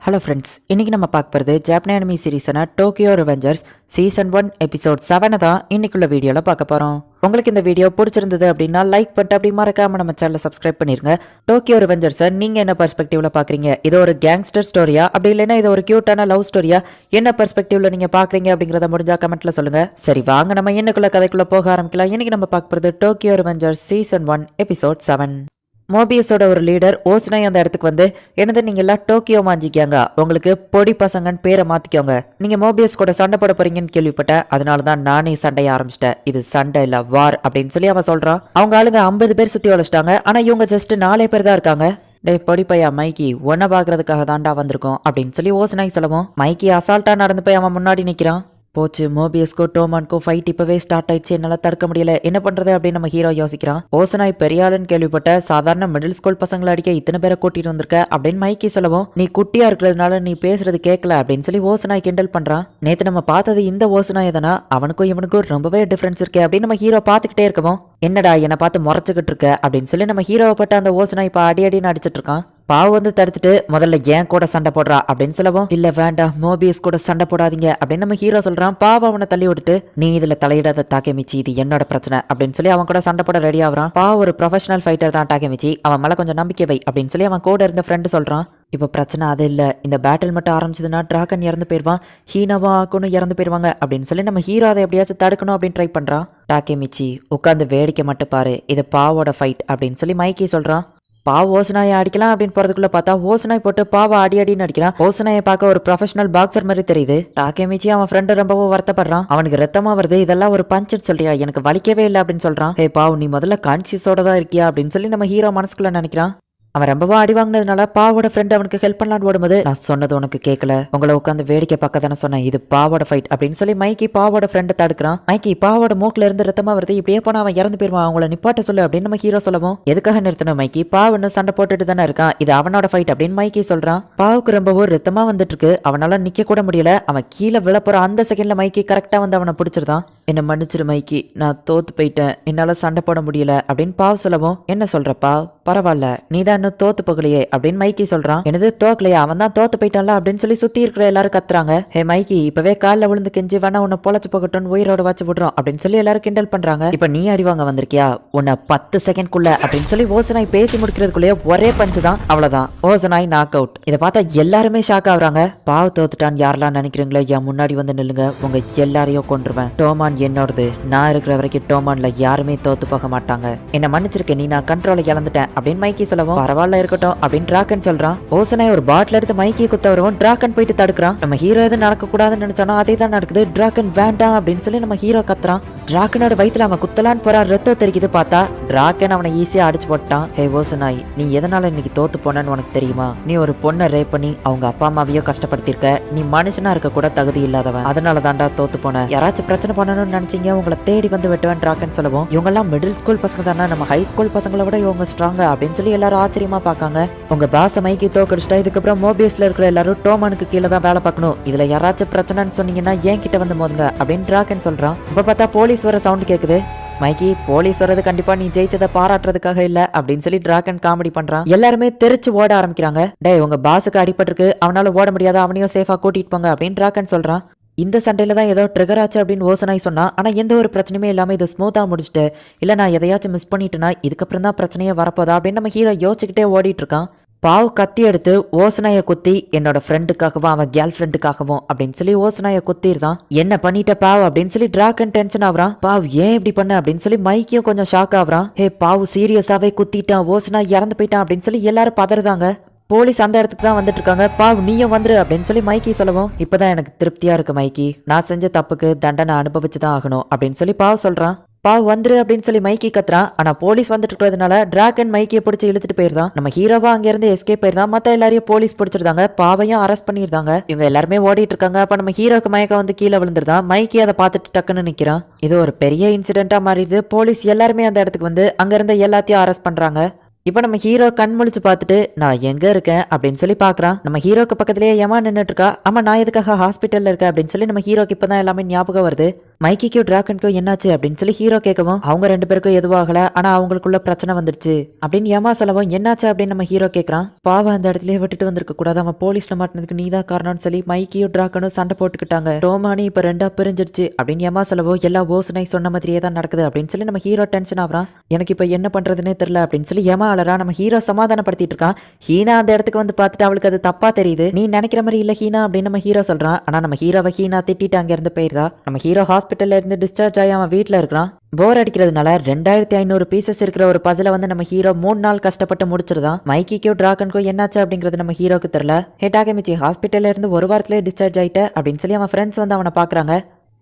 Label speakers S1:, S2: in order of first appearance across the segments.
S1: Hello friends, இன்னைக்கு நம்ம பார்க்க போகிறது ஜாப்பனீஸ் அனிமி சீரீஸான டோக்கியோ ரிவெஞ்சர்ஸ் சீசன் 1 எபிசோட் 7 தான் இன்னைக்குள்ள வீடியோவில் பார்க்க போகிறோம். உங்களுக்கு இந்த வீடியோ பிடிச்சிருந்தது அப்படின்னா லைக் பண்ணிட்டு அப்படி மறக்காம நம்ம சேனலை சப்ஸ்கிரைப் பண்ணிருங்க. டோக்கியோ ரிவெஞ்சர்ஸை நீங்கள் என்ன பெர்ஸ்பெக்டிவ்ல பார்க்குறீங்க? இது ஒரு கேங்ஸ்டர் ஸ்டோரியா, அப்படி இல்லைன்னா இது ஒரு கியூட்டான லவ் ஸ்டோரியா, என்ன பெர்ஸ்பெக்டிவ்ல நீங்கள் பார்க்குறீங்க அப்படிங்கிறத முடிஞ்சா கமெண்ட்ல சொல்லுங்க. சரி வாங்க நம்ம என்னக்குள்ள கதைக்குள்ள போக ஆரம்பிக்கலாம். இன்னைக்கு நம்ம பார்க்க போகிறது டோக்கியோ ரிவெஞ்சர்ஸ் சீசன் 1 எபிசோட் 7. மோபியஸோட ஒரு லீடர் ஓஸ்னாய் அந்த இடத்துக்கு வந்து, என்னது நீங்க எல்லாம் டோக்கியோ மாஞ்சிக்காங்க, உங்களுக்கு பொடி பசங்கன்னு பேரை மாத்திக்கோங்க, நீங்க மோபியஸ் கூட சண்டை போட போறீங்கன்னு கேள்விப்பட்டேன், அதனாலதான் நானே சண்டைய ஆரம்பிச்சிட்டேன், இது சண்டை இல்ல வார் அப்படின்னு சொல்லி அவன் சொல்றான். அவங்க ஆளுங்க 50 பேர் சுத்தி வளைச்சிட்டாங்க, ஆனா இவங்க ஜஸ்ட் 4 பேர் தான் இருக்காங்க. டே பொடி பையா மைக்கி, ஒன்ன பாக்குறதுக்காக தாண்டா வந்திருக்கோம் அப்படின்னு சொல்லி ஓஸ்னாய் சொல்லவும், மைக்கி அசால்ட்டா நடந்து போய் அவன் முன்னாடி நிக்கிறான். போச்சு, மோபியஸ்கோ டோமான்கோ ஃபைட் இப்பவே ஸ்டார்ட் ஆயிடுச்சு, என்னால தடுக்க முடியல, என்ன பண்றது அப்படின்னு நம்ம ஹீரோ யோசிக்கிறான். ஓசனாய் பெரிய ஆளுன்னு கேள்விப்பட்ட, சாதாரண மிடில் ஸ்கூல் பசங்களை அடிக்க இத்தனை பேரை கூட்டிட்டு வந்திருக்க அப்படின்னு மைக்கி சொல்லவும், நீ குட்டியா இருக்கிறதுனால நீ பேசுறது கேட்கல அப்படின்னு சொல்லி ஓசனாய் கிண்டல் பண்றான். நேத்து நம்ம பார்த்தது இந்த ஓசனாய் தானா, அவனுக்கும் இவனுக்கும் ரொம்பவே டிஃபரன்ஸ் இருக்கு அப்படின்னு நம்ம ஹீரோ பாத்துக்கிட்டே இருக்கவும், என்னடா என்னை பார்த்து முறைச்சுக்கிட்டு இருக்க அப்படின்னு சொல்லி நம்ம ஹீரோவை பட்ட அந்த ஓசனாய் இப்ப அடி அடின்னு அடிச்சிட்டு இருக்கான். பாவ் வந்து தடுத்துட்டு, முதல்ல ஏன் கூட சண்டை போடுறா அப்படின்னு சொல்லவும், இல்ல வேண்டாம் மோபியஸ் கூட சண்டை போடாதீங்க அப்படின்னு நம்ம ஹீரோ சொல்றான். பாவ் அவனை தள்ளி விட்டுட்டு, நீ இதுல தலையிடாத டாக்கேமிச்சி, இது என்னோட பிரச்சனை அப்படின்னு சொல்லி அவன் கூட சண்டை போட ரெடி ஆகுறான். பாவ் ஒரு ப்ரொஃபஷனல் ஃபைட்டர் தான் டாக்கேமிச்சி, அவன் மேல கொஞ்சம் நம்பிக்கை வை அப்படின்னு சொல்லி அவன் கூட இருந்த ஃப்ரெண்டு சொல்றான். இப்ப பிரச்சனை அது இல்ல, இந்த பேட்டில் மட்டும் ஆரம்பிச்சதுன்னா டிராகன் இறந்து போயிருவான், ஹீனாவா ஆக்குன்னு இறந்து போயிருவாங்க அப்படின்னு சொல்லி நம்ம ஹீரோ அதை எப்படியாச்சும் தடுக்கணும் அப்படின்னு ட்ரை பண்றான். டாக்கேமிச்சி உட்காந்து வேடிக்கை மட்டும் பாரு, இது பாவோட ஃபைட் அப்படின்னு சொல்லி மைக்கி சொல்றான். பாவ் ஓசனாயை அடிக்கலாம் அப்படின்னு போறதுக்குள்ள பார்த்தா ஓசனாய் போட்டு பாவ அடி அடின்னு அடிக்கிறான். ஓசனாயை பார்க்க ஒரு ப்ரொஃபஷனல் பாக்ஸர் மாதிரி தெரியுது. டாக்கேமிச்சி அவன் ஃப்ரெண்டு ரொம்பவும் வருத்தப்படுறான். அவனுக்கு ரத்தமா வருது, இதெல்லாம் ஒரு பஞ்சுன்னு சொல்றியா, எனக்கு வலிக்கவே இல்லை அப்படின்னு சொல்றான். ஹே பாவ், நீ முதல்ல கான்சியஸோட தான் இருக்கியா அப்படின்னு சொல்லி நம்ம ஹீரோ மனசுக்குள்ள நினைக்கிறான். அவன் ரொம்பவா அடி வாங்கினதுனால பாவோட ஃப்ரெண்ட் அவனுக்கு ஹெல்ப் பண்ணலான்னு ஓடும்போது, நான் சொன்னது உனக்கு கேட்கல, உங்களை உட்காந்து வேடிக்கை பார்க்க தானே சொன்னேன், இது பாவோட ஃபைட் அப்படின்னு சொல்லி மைக்கி பாவோட ஃப்ரெண்டை தடுக்கிறான். மைக்கி பாவோட மூக்குல இருந்து ரத்தமா வருது, இப்படியே போனா அவன் இறந்து போயிருவான், அவங்கள நிப்பாட்ட சொல்லு அப்படின்னு நம்ம ஹீரோ சொல்லவும், எதுக்காக நிறுத்தணும் மைக்கி, பாவுன்னு சண்டை போட்டுட்டு தானே இருக்கான், இது அவனோட ஃபைட் அப்படின்னு மைக்கி சொல்றான். பாவுக்கு ரொம்பவும் ரத்தமா வந்துட்டு இருக்கு, அவனால நிக்க கூட முடியல. அவன் கீழே விழப்போற அந்த செகண்ட்ல மைக்கி கரெக்டா வந்து அவனை பிடிச்சிருந்தான். என்ன மன்னிச்சிரு மைக்கி, நான் தோத்து போயிட்டேன், என்னால சண்டை போட முடியல அப்படின்னு பாவ் சொல்லவும், என்ன சொல்ற பாவ், பரவாயில்ல நீதான் இன்னும் தோத்து போகலையே அப்படின்னு மைக்கி சொல்றான். எனது தோக்கலையா, அவன் தான் தோத்து போயிட்டான்ல அப்படின்னு சொல்லி சுத்தி இருக்கிற எல்லாரும் கத்துறாங்க. ஹே மைக்கி, இப்பவே காலில் விழுந்து கெஞ்சி வேணா உன்னை பொழைச்சு போகட்டும், உயிரோட வச்சு விடுறோம் அப்படின்னு சொல்லி எல்லாரும் கிண்டல் பண்றாங்க. இப்ப நீ அடிவாங்க வந்திருக்கியா, உன்னை 10 செகண்ட்குள்ள அப்படின்னு சொல்லி ஓசனாய் பேசி முடிக்கிறதுக்குள்ளேயே ஒரே பஞ்சு தான், அவ்வளவுதான், ஓசனாய் நாக் அவுட். இதை பார்த்தா எல்லாருமே ஷாக் ஆகுறாங்க. பாவ் தோத்துட்டான் யாரெல்லாம் நினைக்கிறீங்களோ என் முன்னாடி வந்து நில்லுங்க, உங்க எல்லாரையும் கொன்றுவேன், டோமான் என்னோடது, நான் இருக்கிற வரைக்கும் டோமான்ல யாருமே தோத்து போக மாட்டாங்க, என்ன மன்னிச்சிருக்கேன், நீ நான் கண்ட்ரோலை இழந்துட்டேன் அப்படின்னு மைக்கி சொல்லவும், பரவாயில்ல இருக்கட்டும் அப்படின்னு டிராகன் சொல்றான். ஓசனாய் ஒரு பாட்டில் எடுத்து மைக்கி குத்த வரவும் டிராகன் போயிட்டு தடுக்கிறான். நம்ம ஹீரோ எதுவும் நடக்க கூடாதுன்னு நினைச்சானோ அதே தான் நடக்குது. டிராகன் வேண்டாம் அப்படின்னு சொல்லி நம்ம ஹீரோ கத்துறான். டிராகனோட வயித்துல அவன் குத்தலான்னு போறா, ரத்தம் தெரிக்குது. பார்த்தா டிராகன் அவனை ஈஸியா அடிச்சு போட்டான். ஹே ஓசனாய், நீ எதனால இன்னைக்கு தோத்து போனன்னு உனக்கு தெரியுமா, நீ ஒரு பொண்ணை ரேப் பண்ணி அவங்க அப்பா அம்மாவையோ கஷ்டப்படுத்திருக்க, நீ மனுஷனா இருக்க கூட தகுதி இல்லாதவன், அதனால தாண்டா தோத்து போன, யாராச்சும் பிரச்சனை பண்ணணும்னு நினைச்சீங்க உங்களை தேடி வந்து வெட்டுவேன் டிராகன் சொல்லவும், இவங்க எல்லாம் மிடில் ஸ்கூல் பசங்க தானே, நம்ம ஹை ஸ்கூல் பசங்களை விட இவங்க ஸ்ட்ராங்கா அப்படின்னு சொல்லி எல்லாரும் ஆச்சரியமா பார்க்காங்க. உங்க பாச மைக்கி தோக்கடிச்சிட்டா, இதுக்கப்புறம் மோபியஸ்ல இருக்கிற எல்லாரும் டோமானுக்கு கீழே தான் வேலை பார்க்கணும், இதுல யாராச்சும் பிரச்சனைன்னு சொன்னீங்கன்னா ஏன் கிட்ட வந்து மோதுங்க அப்படின்னு டிராகன் சொல்றான். இப்ப பார்த்தா போலீஸ் வர சவுண்ட் கேக்குது. மைக்கி, போலீஸ் வர்றது கண்டிப்பா நீ ஜெயிச்சதை பாராட்டுறதுக்காக இல்ல அப்படின்னு சொல்லி டிராகன் காமெடி பண்றான். எல்லாருமே தெரிச்சு ஓட ஆரம்பிக்கிறாங்க. டே உங்க பாஸுக்கு அடிபட்டிருக்கு, அவனால ஓட முடியாத, அவனையும் சேஃபா கூட்டிட்டு போங்க அப்படின்னு டிராகன் சொல்றான். இந்த சண்டையில தான் ஏதோ ட்ரிகர் ஆச்சு அப்படின்னு ஓசனாய் சொன்னா, ஆனா எந்த ஒரு பிரச்சனையுமே இல்லாம இதை ஸ்மூத்தா முடிச்சுட்டு, இல்ல நான் எதையாச்சும் மிஸ் பண்ணிட்டேன்னா இதுக்கப்புறம் தான் பிரச்சனையே வரப்போதா அப்படின்னு நம்ம ஹீரோ யோசிச்சுக்கிட்டே ஓடிட்டு இருக்கான். பாவ் கத்தி எடுத்து ஓசனாய குத்தி, என்னோட ஃப்ரெண்டுக்காகவும் அவன் கேர்ள் ஃப்ரெண்டுக்காகவும் அப்படின்னு சொல்லி ஓசனாய குத்திருந்தான். என்ன பண்ணிட்ட பாவ் அப்படின்னு சொல்லி டிராகன் டென்ஷன் ஆகுறான். பாவ் ஏன் இப்படி பண்ண அப்படின்னு சொல்லி மைக்கியும் கொஞ்சம் ஷாக் ஆகுறான். ஹே பாவ் சீரியஸாவே குத்திட்டான், ஓசனாய் இறந்து போயிட்டான் அப்படின்னு சொல்லி எல்லாரும் பதறுதாங்க. போலீஸ் அந்த இடத்துக்கு தான் வந்துட்டு இருக்காங்க. பாவ் நீயும் வந்துரு அப்படின்னு சொல்லி மைக்கி சொல்லவும், இப்பதான் எனக்கு திருப்தியா இருக்கு மைக்கி, நான் செஞ்ச தப்புக்கு தண்டனை அனுபவிச்சுதான் ஆகணும் அப்படின்னு சொல்லி பாவ் சொல்றான். பாவ் வந்துரு அப்படின்னு சொல்லி மைக்கி கத்துறான். ஆனா போலீஸ் வந்துட்டு இருக்கிறதுனால டிராகன் மைக்கியை பிடிச்சி இழுத்துட்டு போயிருந்தான். நம்ம ஹீரோவா அங்க இருந்து எஸ்கேப் போயிருந்தான். மத்த எல்லாரையும் போலீஸ் பிடிச்சிருந்தாங்க, பாவையும் அரெஸ்ட் பண்ணிருந்தாங்க. இவங்க எல்லாருமே ஓடிட்டு இருக்காங்க. அப்ப நம்ம ஹீரோக்கு மயக்கம் வந்து கீழே விழுந்துருதான். மைக்கி அதை பார்த்துட்டு டக்குன்னு நிக்கிறான். இது ஒரு பெரிய இன்சிடென்ட்டா மாறிடுது. போலீஸ் எல்லாருமே அந்த இடத்துக்கு வந்து அங்க இருந்த எல்லாத்தையும் அரெஸ்ட் பண்றாங்க. இப்போ நம்ம ஹீரோ கண் முழிச்சு பார்த்துட்டு நான் எங்க இருக்கேன் அப்படின்னு சொல்லி பார்க்கறான். நம்ம ஹீரோக்கு பக்கத்துலயே யமா நின்னுட்டு இருக்கா. ஆமா நான் எதுக்காக ஹாஸ்பிட்டல்ல இருக்கேன் அப்படின்னு சொல்லி நம்ம ஹீரோக்கு இப்பதான் எல்லாமே ஞாபகம் வருது. மைக்கிக்கும் டிராகனுக்கும் என்னாச்சு அப்படின்னு சொல்லி ஹீரோ கேட்கவும் அவங்க ரெண்டு பேருக்கும் எதுவும் ஆகல, ஆனா அவங்களுக்குள்ள பிரச்சனை வந்துருச்சு அப்படின்னு யமா சொல்லவும் என்னாச்சு அப்படின்னு நம்ம ஹீரோ கேட்கறான். பாவம் அந்த இடத்துலயே விட்டுட்டு வந்திருக்க கூடாது, அவன் போலீஸ்ல மாட்டினதுக்கு நீதான் காரணம்னு சொல்லி மைக்கியும் டிராகனும் சண்டை போட்டுக்கிட்டாங்க. டோமானி இப்ப ரெண்டா பிரிஞ்சிருச்சு அப்படின்னு யமா சொல்லவும் எல்லா ஓசுனை சொன்ன மாதிரியே தான் நடக்குது அப்படின்னு சொல்லி நம்ம ஹீரோ டென்ஷன் ஆகுறான். எனக்கு இப்ப என்ன பண்றதுன்னே தெரியல அப்படின்னு சொல்லி யமா அலறா. நம்ம ஹீரோ சமாதானப்படுத்திட்டு இருக்கான். ஹீனா அந்த இடத்துக்கு வந்து பார்த்துட்டு அவளுக்கு அது தப்பா தெரியுது. நீ நினைக்கிற மாதிரி இல்ல ஹீனா அப்படின்னு நம்ம ஹீரோ சொல்றான். ஆனா நம்ம ஹீரோவை ஹீனா திட்டிட்டு அங்க இருந்து போயிருதா. நம்ம ஹீரோ ஹாஸ்பிட்டல்ல இருந்து டிஸ்சார்ஜ் ஆகி அவன் வீட்டுல இருக்கிறான். போர் அடிக்கிறதுனால 2500 பீசஸ் இருக்கிற ஒரு பசில வந்து நம்ம ஹீரோ 3 நாள் கஷ்டப்பட்டு முடிச்சிருதான். மைக்கிக்கோ டிராகனுக்கோ என்னாச்சு அப்படிங்கிறது நம்ம ஹீரோக்கு தெரியல. ஹே டாகேமிச்சி, ஹாஸ்பிட்டல்ல இருந்து ஒரு வாரத்திலேயே டிஸ்சார்ஜ் ஆயிட்ட அப்படின்னு சொல்லி அவன் ஃப்ரெண்ட்ஸ் வந்து அவனை பாக்குறாங்க.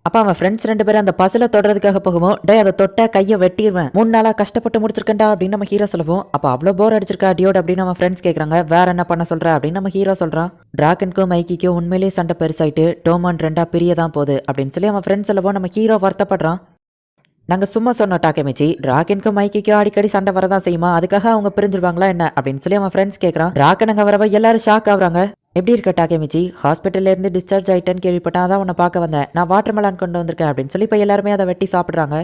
S1: அப்ப அவன் ஃப்ரெண்ட்ஸ் ரெண்டு பேரும் அந்த பசில தொடறதுக்காக போகும்போது டே அதை தொட்ட கையை வெட்டிடுவேன், 3 நாளா கஷ்டப்பட்டு முடிச்சிருக்கேன்டா அப்படின்னு நம்ம ஹீரோ சொல்லுவோம். அப்ப அவ்வளவு போர் அடிச்சிருக்கா டியோட் அப்படின்னு நம்ம ஃப்ரெண்ட்ஸ் கேட்கறாங்க. வேற என்ன பண்ண சொல்ற அப்படின்னு நம்ம ஹீரோ சொல்றான். டிராகனுக்கும் மைக்கிக்கும் உண்மையிலேயே சண்டை பெருசாயிட்டு டோமான் ரெண்டா பிரியதான் போகுது அப்படின்னு சொல்லி அவன் ஃப்ரெண்ட்ஸ் சொல்லுவோம். நம்ம ஹீரோ வருத்தப்படுறான். நாங்க சும்மா சொன்னோம் டாக்கேமிச்சி, டிராகனுக்கும் மைக்கிக்கும் அடிக்கடி சண்டை வரதான் செய்யுமா, அதுக்காக அவங்க பிரிஞ்சிருவாங்களா என்ன அப்படின்னு சொல்லி அவன் ஃப்ரெண்ட்ஸ் கேட்கறான். டிராகன் அங்க வரவ எல்லாரும் ஷாக் ஆகுறாங்க. எப்படி இருக்க டாக்கேமிச்சி, ஹாஸ்பிட்டல்ல இருந்து டிஸ்சார்ஜ் ஆயிட்டேன்னு கேள்விப்பட்டேன், அதான் உன்னை பார்க்க வந்தேன், நான் வாட்டர் மெலான் கொண்டு வந்திருக்கேன் அப்படின்னு சொல்லி இப்போ எல்லாருமே அதை வெட்டி சாப்பிட்றாங்க.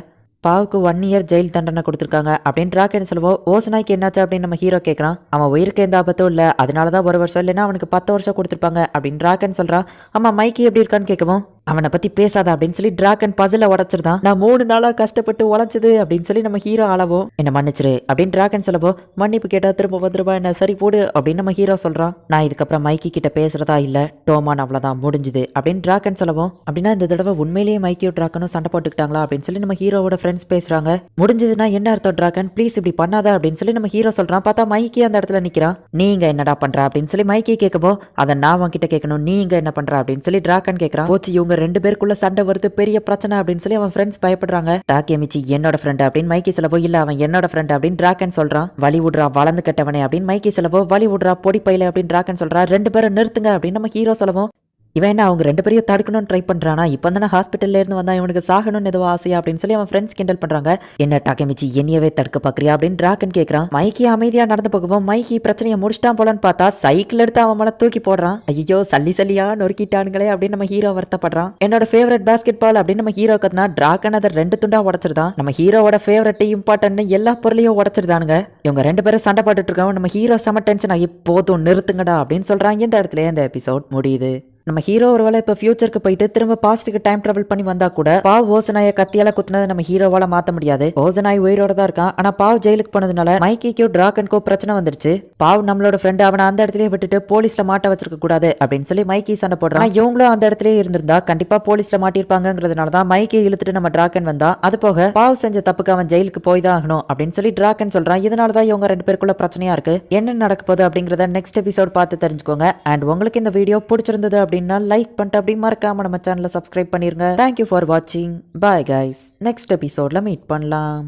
S1: பாவுக்கு 1 இயர் ஜெயில் தண்டனை கொடுத்துருக்காங்க அப்படின்னு டிராகன் சொல்லுவோம். ஓசனாய்க்கு என்னாச்சு அப்படின்னு நம்ம ஹீரோ கேட்கறான். அவன் உயிருக்கு எந்த ஆபத்தும் இல்லை, அதனாலதான் 1 வருஷம் இல்லைன்னா அவனுக்கு 10 வருஷம் கொடுத்துருப்பாங்க அப்படின்னு டிராகன் சொல்றான். ஆமா மைக்கி எப்படி இருக்கான்னு கேட்கவும் அவனை பத்தி பேசாத அப்படின்னு சொல்லி டிராகன் பசில உடைச்சிருந்தான். நான் 3 நாளா கஷ்டப்பட்டு உழைச்சது அப்படின்னு சொல்லி நம்ம ஹீரோ அளவும் என்ன மன்னிச்சிரு அப்படின்னு டிராகன் சொல்லவோ மன்னிப்பு கேட்டா திரும்ப வந்துருவா என்ன சரி போடு அப்படின்னு நம்ம ஹீரோ சொல்றான். நான் இதுக்கப்புறம் மைக்கி கிட்ட பேசுறதா இல்ல, டோமான் அவ்வளவுதான் முடிஞ்சுது அப்படின்னு டிராகன் சொல்லவும் அப்படின்னா இந்த தடவை உண்மையிலேயே மைக்கியும் டிராகனும் சண்டை போட்டுக்கிட்டாங்களா அப்படின்னு சொல்லி நம்ம ஹீரோவோட ஃப்ரெண்ட்ஸ் பேசுறாங்க. முடிஞ்சதுன்னா என்ன அர்த்தம் டிராகன், ப்ளீஸ் இப்படி பண்ணாத அப்படின்னு சொல்லி நம்ம ஹீரோ சொல்றான். பார்த்தா மைக்கி அந்த இடத்துல நிக்கிறான். நீங்க என்னடா பண்ற அப்படின்னு சொல்லி மைக்கி கேட்கவோ அதை நான் உன்கிட்ட கேட்கணும், நீங்க என்ன பண்ற அப்படின்னு சொல்லி டிராகன் கேட்கறான். போச்சு இவங்க 2 பேருக்குள்ள சண்டை வருது, பெரிய பிரச்சனை அப்படின்னு சொல்லி அவன் ஃப்ரெண்ட்ஸ் பயப்படுறாங்க. டாக்கேமிச்சி என்னோட ஃப்ரெண்ட் அப்படின்னு மைக்கி சொல்லவோ இல்ல அவன் என்னோட ஃப்ரெண்ட் அப்படின்னு டிராகன் சொல்றான். வலி விடுறா வளர்ந்து கட்டவனே அப்படின்னு மைக்கி சொல்லவோ வலி விடுறா பொடி பையில அப்படின்னு டிராகன் சொல்றா. 2 பேரும் நிறுத்துங்க அப்படின்னு நம்ம ஹீரோ சொல்லவும் இவன் என்ன அவங்க 2 பேரையும் தடுக்கணும்னு ட்ரை பண்றானா, இப்போ தானே ஹாஸ்பிட்டல்ல இருந்து வந்தா இவனுக்கு சாகணும்னு ஏதோ ஆசையா அப்படின்னு சொல்லி அவன் ஃப்ரெண்ட்ஸ் கிண்டல் பண்றாங்க. என்ன டாக்கேமிச்சி என்னையவே தடுக்க பாக்குறியா அப்படின்னு டிராகன் கேட்கறான். மைக்கி அமைதியா நடந்து போகவும் மைக்கி பிரச்சனையை முடிச்சிட்டான் போலன்னு பார்த்தா சைக்கிள் எடுத்து அவன் மேல தூக்கி போடுறான். ஐயோ சல்லியா நொறுக்கிட்டானுங்களே அப்படின்னு நம்ம ஹீரோ வருத்தப்படுறான். என்னோட ஃபேவரட் பாஸ்கெட் பால் அப்படின்னு நம்ம ஹீரோ கத்துனா டிராகன் அதை 2 துண்டா உடைச்சிருதான். நம்ம ஹீரோவோட ஃபேவரட் இம்பார்ட்டன் எல்லா பொருளையும் உடைச்சிருதானுங்க. இவங்க 2 பேரும் சண்டை போட்டுட்டு இருக்காங்க. நம்ம ஹீரோ செம டென்ஷன் ஆகி போதும் நிறுத்துங்கடா அப்படின்னு சொல்றாங்க. இந்த இடத்துல இந்த எபிசோட் முடியுது. நம்ம ஹீரோ ஒருவேளை இப்ப ஃபியூச்சருக்கு போயிட்டு திரும்ப பாஸ்ட்டுக்கு டைம் டிராவல் பண்ணி வந்தா கூட பாவ் ஓசனாய கத்தியால குத்துனதை நம்ம ஹீரோவால மாத்த முடியாது. ஓசனாய் உயிரோட தான் இருக்கான். ஆனா பாவ் ஜெயிலுக்கு போனதுனால மைக்கிக்கோ டிராகனுக்கோ பிரச்சனை வந்துருச்சு. பாவ் நம்மளோட ஃப்ரெண்ட் அவனை அந்த இடத்துலயே விட்டுட்டு போலீஸ்ல மாட்ட வச்சிருக்க கூடாது அப்படின்னு சொல்லி மைக்கி சண்டை போடுறான். இவங்களும் அந்த இடத்துலயே இருந்திருந்தா கண்டிப்பா போலீஸ்ல மாட்டிருப்பாங்கிறதுனாலதான் மைக்கை இழுத்துட்டு நம்ம டிராகன் வந்தா. அது போக பாவ் செஞ்ச தப்புக்கு அவன் ஜெயிலுக்கு போய் தான் ஆகணும் அப்படின்னு சொல்லி டிராகன் சொல்றான். இதனாலதான் இவங்க 2 பேருக்குள்ள பிரச்சனையா இருக்கு. என்ன நடக்க போகுது அப்படிங்கறத நெக்ஸ்ட் எபிசோட் பார்த்து தெரிஞ்சுக்கோங்க. அண்ட் உங்களுக்கு இந்த வீடியோ பிடிச்சிருந்தது அப்படின்னா லைக் பண்ணிட்டு அப்படி மறக்காம நம்ம சேனலை சப்ஸ்கிரைப் பண்ணிருங்க. தேங்க்யூ ஃபார் வாட்சிங். பாய் கைஸ், நெக்ஸ்ட் எபிசோட்ல மீட் பண்ணலாம்.